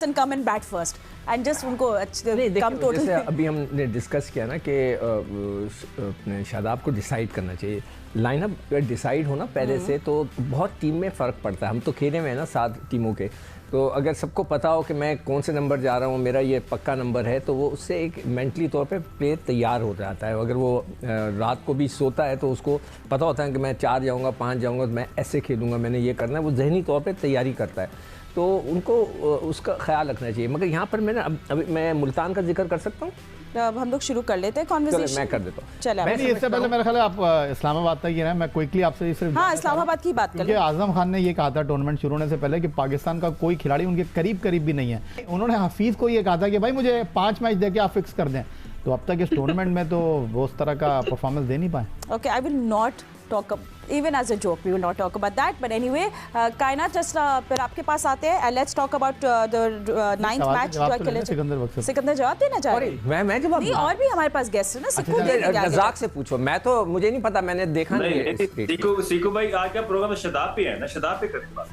and come and bat first and just उनको come total. जैसे अभी हमने डिस्कस किया ना कि अपने शादाब को डिसाइड करना चाहिए। लाइनअप डिसाइड हो ना पहले से तो बहुत टीम में फ़र्क पड़ता है। हम तो खेले हुए हैं ना 7 टीमों के, तो अगर सबको पता हो कि मैं कौन से नंबर जा रहा हूँ, मेरा ये पक्का नंबर है, तो वो उससे एक मेंटली तौर पे प्लेयर तैयार हो जाता है। अगर वो रात को भी सोता है तो उसको पता होता है कि मैं 4 जाऊँगा 5 जाऊँगा, मैं ऐसे खेलूँगा, मैंने ये करना है, वो जहनी तौर पर तैयारी करता है। तो उनको उसका ख्याल रखना चाहिए। मगर यहाँ पर अभी मैं मुल्तान का जिक्र कर सकता हूँ। अब हम लोग शुरू कर लेते हैं कॉन्वर्सेशन। मैं कर देता हूँ। चलो नहीं, इससे पहले मेरा ख्याल है आप इस्लामाबाद तक ही रहे। मैं क्विकली आपसे सिर्फ इस्लामाबाद की बात करें। आजम खान ने ये कहा था टूर्नामेंट शुरू होने से पहले कि पाकिस्तान का कोई खिलाड़ी उनके करीब भी नहीं है। उन्होंने हफीज को ये कहा था कि भाई मुझे 5 मैच देके आप फिक्स कर दें। तो अब तक इस टूर्नामेंट में तो वो उस तरह का परफॉर्मेंस दे नहीं पाए। Okay, I will not talk even as a joke, we will not talk about that, but anyway, कायनात जस्ट फिर आपके पास आते हैं and let's talk about the 9th match जो सिकंदर जवाब देना चाह रहे हैं। मैं जवाब नहीं, और भी हमारे पास गेस्ट है ना, सिक्कू रज़ाक से पूछो। मैं तो मुझे नहीं पता, मैंने देखा नहीं। सिक्कू भाई आज का प्रोग्राम शदाब पे है ना, शदाब पे करें बात।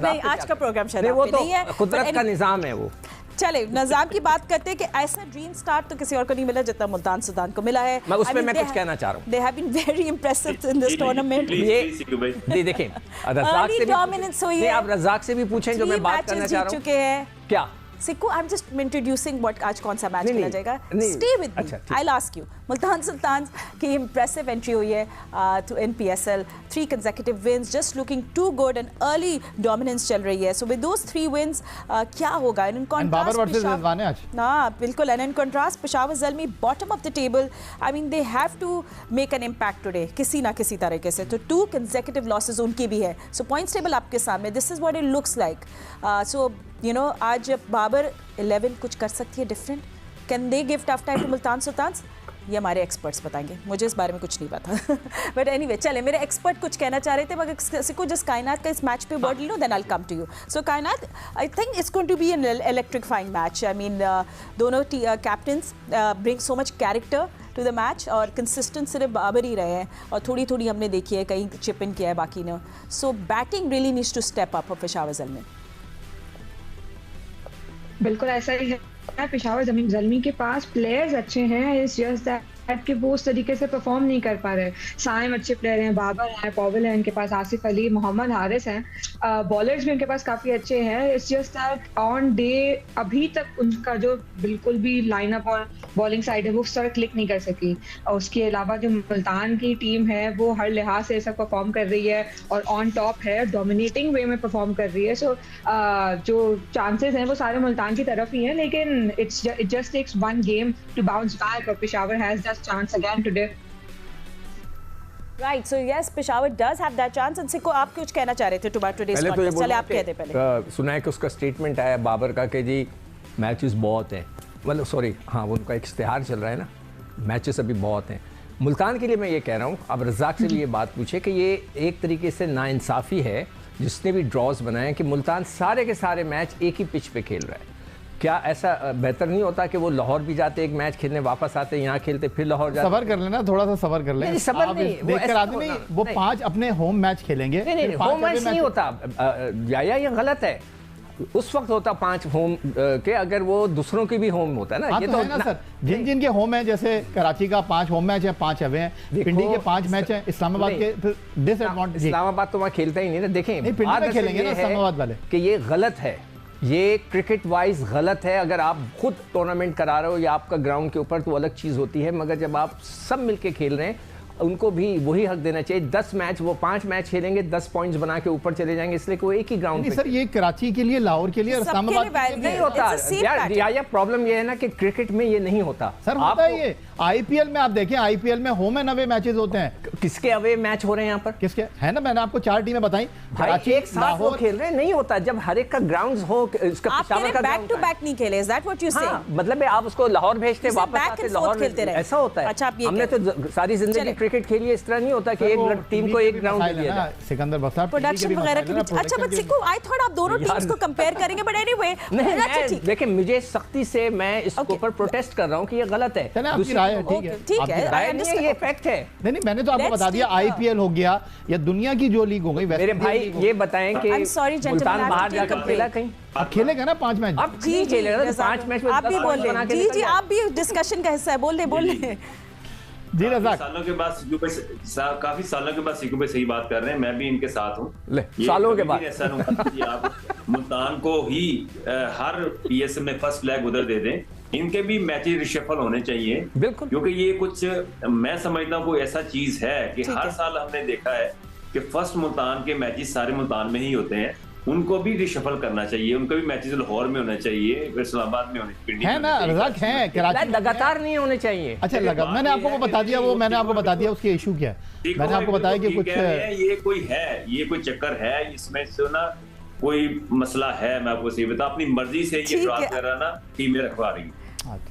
नहीं, आज का प्रोग्राम शदाब पे नहीं है, कुदरत का निजाम है वो। चले नज़ाम की बात करते हैं कि ऐसा ड्रीम स्टार्ट तो किसी और को नहीं मिला जितना मुल्तान सुल्तान को मिला है। मैं उसमें मैं कुछ कहना चाह रहा हूँ। They have been very impressive in this tournament. ये देखें, आप रज़ाक से भी पूछें जो मैं बात करना चाह रहा हूँ। क्या Sikku, I am just introducing what आज कौन सा मैच खेला जाएगा। Stay with me, I will ask you. Multan Sultan की इंप्रेसिव एंट्री हुई है to NPSL, 3 consecutive wins, just looking too good and early dominance चल रही है। So with those 3 wins क्या होगा? In contrast, बिल्कुल, and in contrast Peshawar Zalmi bottom of the table. I mean they have to make an impact today किसी ना किसी तरीके से। तो 2 consecutive losses उनकी भी है। So points table आपके सामने, this is what it looks like. So you know आज बाबर 11 कुछ कर सकती है different? Can they give tough time to Multan Sultan? ये हमारे एक्सपर्ट्स बताएंगे, मुझे इस बारे में कुछ नहीं पता। बट एनीवे, चले मेरे एक्सपर्ट कुछ कहना चाह रहे थे, मगर सिक्कू जस्ट कायनात का इस मैच पे वर्ड ले लो, then I will come to you. So Kainat, I think it's going to be an electrifying match. I mean दोनों captains bring so much character to the match, और कंसिस्टेंट सिर्फ बाबर ही रहे हैं, और थोड़ी थोड़ी हमने देखी है, कहीं चिप इन किया है बाकी ने। So batting really needs to step up for Peshawar Zalmi. बिल्कुल ऐसा ही है। पेशावर ज़ल्मी के पास प्लेयर्स अच्छे हैं, इस जस्ट दैट कि वो उस तरीके से परफॉर्म नहीं कर पा रहे। साइम अच्छे प्लेयर हैं, बाबर हैं, पॉवल है इनके पास, आसिफ अली, मोहम्मद हारिस हैं, बॉलर्स भी उनके पास काफ़ी अच्छे हैं। It's just that on day अभी तक उनका जो बिल्कुल भी लाइनअप और बॉलिंग साइड है वो उस तरह क्लिक नहीं कर सकी। और उसके अलावा जो मुल्तान की टीम है वो हर लिहाज से ऐसा परफॉर्म कर रही है और ऑन टॉप है, डोमिनेटिंग वे में परफॉर्म कर रही है। सो जो चांसेस हैं वो सारे मुल्तान की तरफ ही हैं, लेकिन it just takes 1 game to bounce back, और Peshawar has that chance again today. Right, so yes, Peshawar does have that chance. And सिक्कू, आप कुछ कहना चाह रहे थे about today's contest? चले आप कहते पहले। सुना है कि उसका स्टेटमेंट आया बाबर का कि जी मैचेस बहुत हैं, मतलब सॉरी हाँ वो उनका एक इश्तिहार चल रहा है ना, मैचेस अभी बहुत हैं। मुल्तान के लिए मैं ये कह रहा हूँ, अब रज़ाक से भी ये बात पूछे कि ये एक तरीके से नाइंसाफ़ी है जिसने भी ड्रॉज बनाए कि मुल्तान सारे के सारे मैच एक ही पिच पे खेल रहा है। क्या ऐसा बेहतर नहीं होता कि वो लाहौर भी जाते, एक मैच खेलने वापस आते, यहाँ खेलते, फिर लाहौर जाते? सबर कर लेना, थोड़ा सा सबर कर लेना। सबर नहीं, देखकर आदमी नहीं, वो 5 अपने होम मैच खेलेंगे। नहीं, होम मैच नहीं होता या ये गलत है। उस वक्त होता 5 होम के, अगर वो दूसरों की भी होम होता है ना। ये तो है ना सर, जिन के होम है, जैसे कराची का 5 होम मैच है, 5 अवे हैं, पिंडी के 5 मैच हैं, इस्लामाबाद के डिसएडवांटेज। इस्लामाबाद तो वहाँ खेलता ही नहीं ना। देखें, पिंडी में खेलेंगे ना इस्लामाबाद वाले, कि ये गलत है, ये क्रिकेट वाइज गलत है। अगर आप खुद टूर्नामेंट करा रहे हो या आपका ग्राउंड के ऊपर तो अलग चीज़ होती है, मगर जब आप सब मिलके खेल रहे हैं उनको भी वही हक देना चाहिए। 10 मैच, वो 5 मैच खेलेंगे, 10 पॉइंट्स बना के ऊपर चले जाएंगे, इसलिए कि वो एक ही ग्राउंड पे। सर ये कराची के लिए, लाहौर के लिए, इस्लामाबाद नहीं होता यार। प्रॉब्लम ये है ना कि क्रिकेट में ये नहीं होता सर। होता है ये IPL में, आप देखें IPL में होम एंड अवे मैचेस होते हैं। किसके अवे मैच हो रहे हैं यहाँ पर? किसके है ना, मैंने आपको 4 टीमें बताई, कराची एक साथ वो खेल रहे हैं। नहीं होता जब हर एक का ग्राउंड्स हो, इसका पेशावर का बैक टू बैक नहीं खेले। इज दैट व्हाट यू से? मतलब आप उसको लाहौर भेजते, वापस आते, लाहौर खेलते रहे, ऐसा होता है। अच्छा, हमने तो सारी जिंदगी क्रिकेट खेलिए, इस तरह नहीं होता कि एक टीम को एक ग्राउंड दे दिया जाए। सिकंदर बख्श प्रोडक्शन वगैरह के बीच। अच्छा बट सिक्कू, आई थॉट आप दोनों टीम्स को कंपेयर करेंगे, बट एनीवे नहीं, देखिए मुझे सख्ती से मैं इसके ऊपर प्रोटेस्ट कर रहा हूँ कि ये गलत है। आपकी राय है, ठीक है, ठीक है, ये फैक्ट है। नहीं, मैंने तो आपको बता दिया, आईपीएल हो गया या दुनिया की जो लीग हो गई। मेरे भाई ये बताएं कि मुल्तान बाहर जाकर खेला कहीं? अब खेलेगा ना 5 मैच। अब जी खेलेगा तो 5 मैच में आप भी बोल रहे हैं। जी आप भी डिस्कशन का हिस्सा है, बोल रहे जी रज़ाक। सालों के बाद काफी सालों के बाद सिक्कू पे सही बात कर रहे हैं, मैं भी इनके साथ हूँ। सालों के बाद ऐसा नहीं कि आप मुल्तान को ही हर पीएसएल में फर्स्ट फ्लैग उधर दे दें। इनके भी मैचेस रिशफल होने चाहिए, बिल्कुल, क्योंकि ये कुछ मैं समझता हूँ कोई ऐसा चीज है कि हर साल हमने देखा है कि फर्स्ट मुल्तान के मैचेस सारे मुल्तान में ही होते हैं। उनको भी रिशफल करना चाहिए, उनके भी मैचेस लाहौर में होने चाहिए, इस्लामाबाद में होने है ना रज़ाक, है कराची लगातार नहीं होने चाहिए। अच्छा लगा, मैंने आपको वो बता दिया, वो मैंने आपको बता दिया उसके इशू क्या है। मैंने आपको बताया कि कुछ ये कोई चक्कर है इसमें से ना, कोई मसला है। मैं आपको सही बता, अपनी मर्जी से ये बात कर रहा ना टीमें रखवा रही।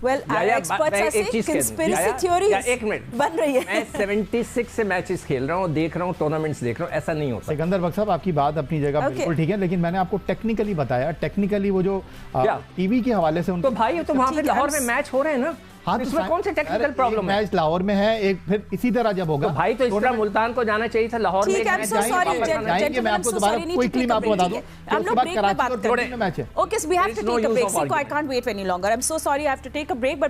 Well, experts are conspiracy theories एक मिनट बन रही है। मैं 76 से मैचेस खेल रहा हूँ, देख रहा हूँ, टूर्नामेंट्स देख रहा हूँ, ऐसा नहीं होता। सिकंदर बख्श साहब आपकी बात अपनी जगह बिल्कुल ठीक है, लेकिन मैंने आपको टेक्निकली बताया, टेक्निकली वो जो टीवी के हवाले से तो भाई तो वहाँ पे लाहौर में मैच हो रहे हैं ना, हाँ, तो इसमें कौन से टेक्निकल प्रॉब्लम है? मैच लाहौर में है, एक फिर इसी तरह जब होगा तो भाई तो इस तरह मुल्तान को जाना चाहिए था, लाहौर में जाएंगे। मैं आपको दोबारा क्विकली मैं आपको बता दूं, उसके बाद कराची और मैच है। Okay, so we have to take a break. I can't wait any longer. I'm so sorry, I have to take a break, but